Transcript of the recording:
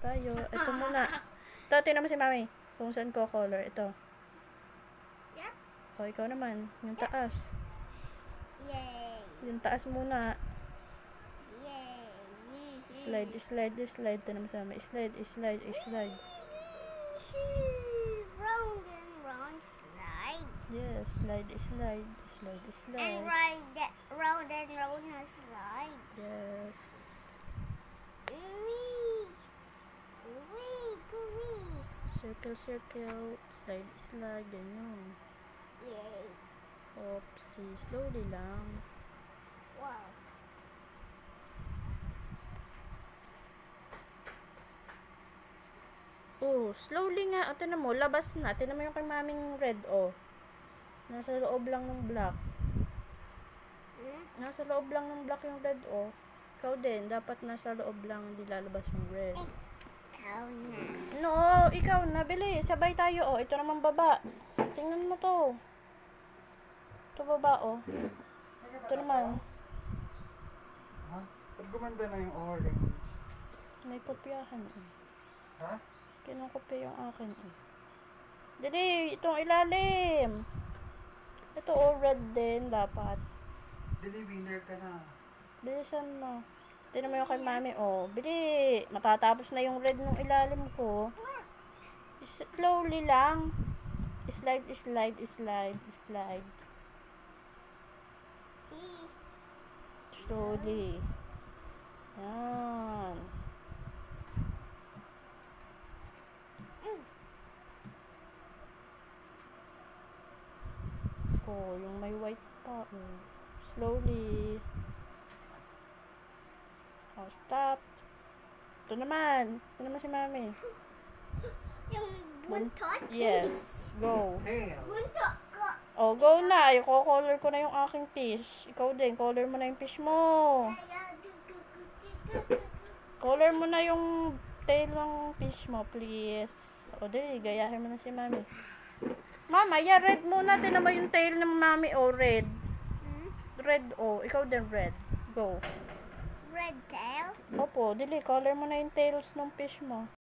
tayo. Ito muna. Ito, tingnan mo si mami. Kung saan ko color. Ito. Yep. O, ikaw naman. Yung taas. Yay. Yung taas muna. Yay. Slide. Tingnan mo si mami. Slide. Round and round slide. Yes, slide. And ride that round and round na slide. Yes. Wee. Circle. Slide. Ganyan. Yay. Oopsie. Slowly lang. Wow. Oh, slowly nga. O, tingnan mo. Labas na. Tingnan mo yung kay maming red, oh. Nasa loob lang ng black. Nasa loob lang ng black yung red, oh. Ikaw din. Dapat nasa loob lang. Hindi lalabas yung red. Ikaw na. No, ikaw na. Bili. Sabay tayo, oh. Ito naman baba. Tingnan mo to. Ito baba, oh. Ito naman. Ha? Pag gumanda na yung orange. May kopyahan, eh. Ha? Kinukopya yung akin, eh. Dali, itong ilalim. Ito, oh, red din, dapat. Dili, winner ka na. Bilisan mo. Tingnan mo yung kay mami, oh. Bili. Matatapos na yung red ng ilalim ko. Slowly lang. Slide. Slowly. Yan. Oh, yung may white pa. Oh. Slowly. Oh, stop. Ito naman. Ito naman si mami. Yung buntot? Yes. Go. Tail. Buntot ko. Oh, go na. Color ko na yung aking fish. Ikaw din. Color mo na yung fish mo. Color mo na yung tail ng fish mo, please. O, dali. Gayahin mo na si mami. Mama, red muna. Tingnan mo yung tail ng mami. Oh, red. Red, oh. Ikaw din, red. Go. Red tail? Opo, dili. Color mo na yung tails ng fish mo.